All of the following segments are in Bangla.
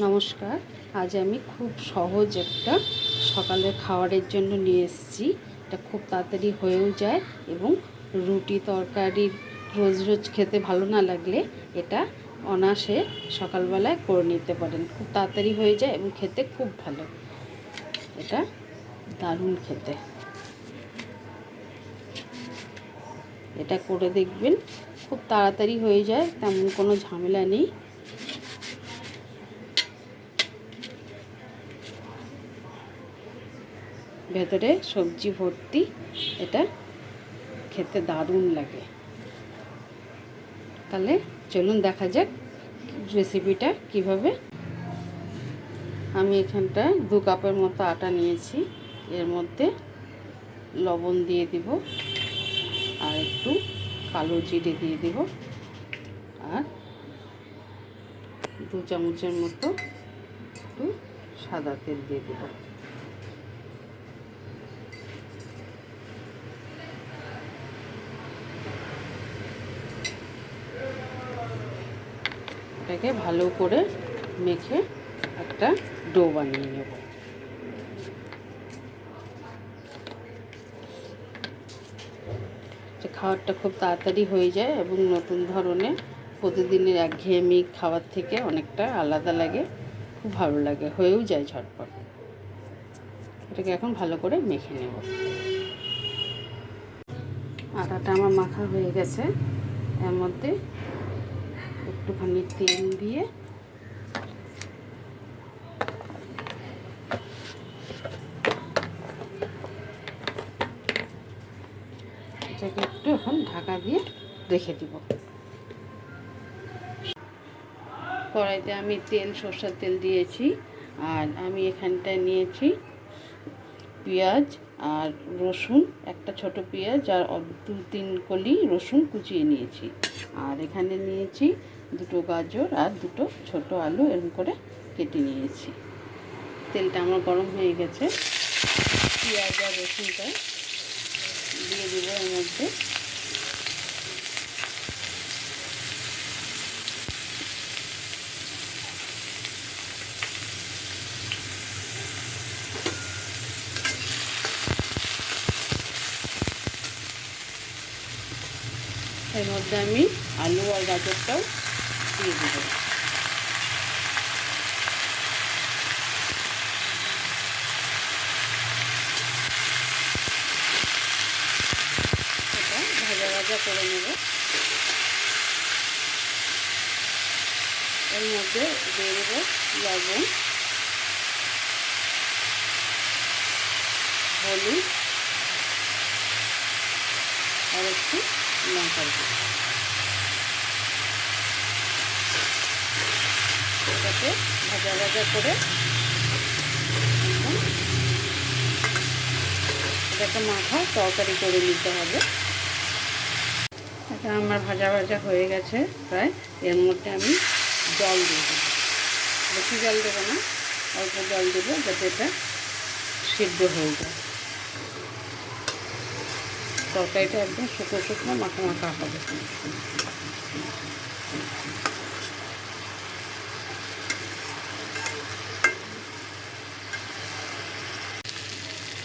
নমস্কার। আজ আমি খুব সহজ একটা সকালের খাবারের জন্য নিয়ে এসেছি। এটা খুব তাড়াতাড়ি হয়েও যায় এবং রুটি তরকারি রোজ রোজ খেতে ভালো না লাগলে এটা অনায়াসে সকালবেলায় করে নিতে পারেন। খুব তাড়াতাড়ি হয়ে যায় এবং খেতে খুব ভালো। এটা দারুণ খেতে। এটা করে দেখবেন, খুব তাড়াতাড়ি হয়ে যায়, তেমন কোনো ঝামেলা নেই। ভেতরে সবজি ভর্তি, এটা খেতে দারুণ লাগে। তাহলে চলুন দেখা যাক রেসিপিটা কিভাবে। আমি এখানটায় 2 কাপের মতো আটা নিয়েছি। এর মধ্যে লবণ দিয়ে দিব, আর একটু কালো জিরে দিয়ে দিব, আর 2 চামচের মতো একটু সাদা তেল দিয়ে দেব। এটাকে ভালো করে মেখে একটা ডো বানিয়ে নেব। খাবারটা খুব তাড়াতাড়ি হয়ে যায় এবং নতুন ধরনের প্রতিদিনের একঘেয়েমি খাবার থেকে অনেকটা আলাদা লাগে, খুব ভালো লাগে, হয়েও যায় ঝটপট। এটাকে এখন ভালো করে মেখে নেব। আটাটা আমার মাখা হয়ে গেছে। এর মধ্যে একটুখানি তেল দিয়ে এটাকে একটু এখন ঢাকা দিয়ে রেখে দিব। কড়াইতে আমি সরষের তেল দিয়েছি, আর আমি এখানটায় নিয়েছি পেঁয়াজ আর রসুন, একটা ছোট পেঁয়াজ আর 2-3 কলি রসুন কুচিয়ে নিয়েছি। আর এখানে নিয়েছি 2টো গাজর আর 2টো ছোট আলু, এরকম করে কেটে নিয়েছি। তেলটা আমার গরম হয়ে গেছে। পেঁয়াজ আর রসুনটা দিয়ে দেবো এর মধ্যে। এর মধ্যে আমি আলু আর গাজরটাও দিয়ে দেবো। এটা ভাজা ভাজা করে নেব। এর মধ্যে দিয়ে দেবো লবণ, হলুদ আর একটু লঙ্কার গুঁড়ো। এটাকে ভাজা ভাজা করে এটাকে মাখা তরকারি করে নিতে হবে। এটা আমার ভাজা ভাজা হয়ে গেছে প্রায়। এর মধ্যে আমি জল দিয়ে দেবো। বেশি জল দেবো না, অল্প জল দেবো, যাতে এটা সিদ্ধ হয়ে যায়। তরকারিটা একদম শুকনো শুকনো মাখা মাখা হবে।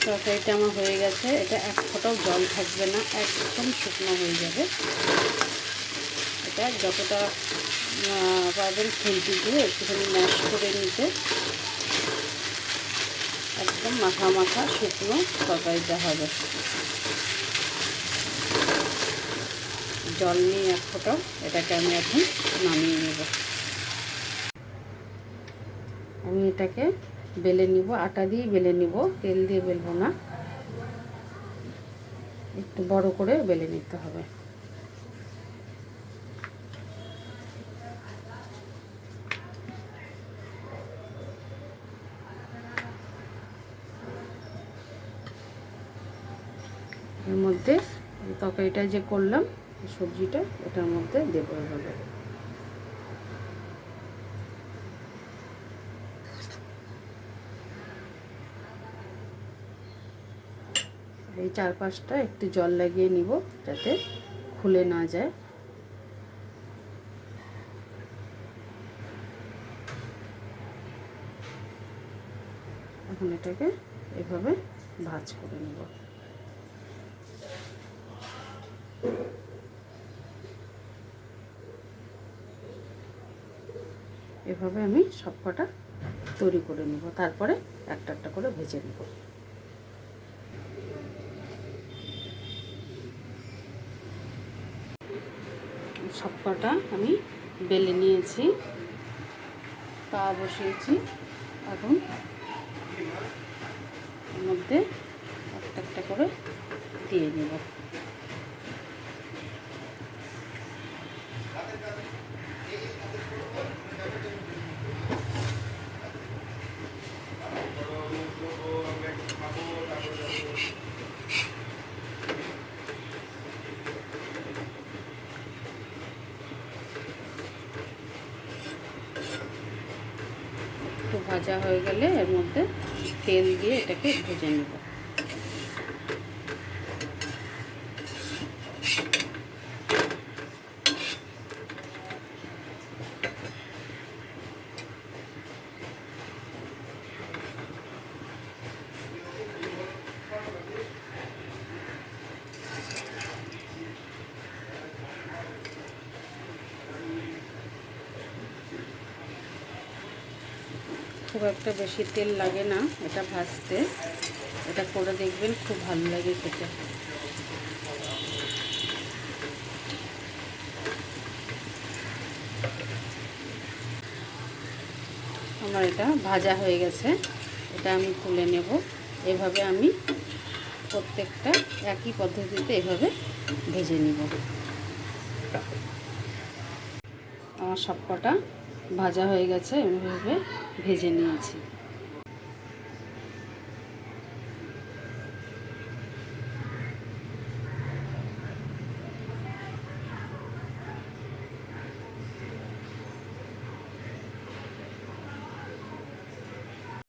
তরকারিটা আমার হয়ে গেছে। এটা এক ফোঁটাও জল থাকবে না, একদম শুকনো হয়ে যাবে। এটা যতটা পারবেন খুন্তি দিয়ে একটুখানি ম্যাশ করে নিতে। একদম মাখা মাখা শুকনো তরকারিটা হবে। জল নিয়ে এক ফোঁটাও। এটাকে আমি এখন নামিয়ে নেব। আমি এটাকে বেলে নিব, আটা দিয়ে বেলে নিব, তেল দিয়ে বেলবো না। একটু বড় করে বেলে নিতে হবে। এর মধ্যে তরকারিটা যে করলাম, সবজিটা এটার মধ্যে দেবো এভাবে। এই চারপাশটা একটু জল লাগিয়ে নিব, যাতে খুলে না যায়। এখন এটাকে এভাবে ভাজ করে নেব। এভাবে আমি সবকটা তৈরি করে নেব, তারপরে একটা একটা করে ভেজে নেব। সবকটা আমি বেলে নিয়েছি, পা বসিয়েছি। এখন এর মধ্যে একটা একটা করে দিয়ে নেব। একটু ভাজা হয়ে গেলে এর মধ্যে তেল দিয়ে এটাকে ভেজে নেব। খুব একটা বেশি তেল লাগে না এটা ভাজতে, এটা করে দেখবেন, খুব ভালো লাগে খেতে। আমার এটা ভাজা হয়ে গেছে, এটা আমি তুলে নেব। এভাবে আমি প্রত্যেকটা একই পদ্ধতিতে এভাবে ভেজে নিব। আমার সবকটা ভাজা হয়ে গেছে, এভাবে ভেজে নিয়েছি।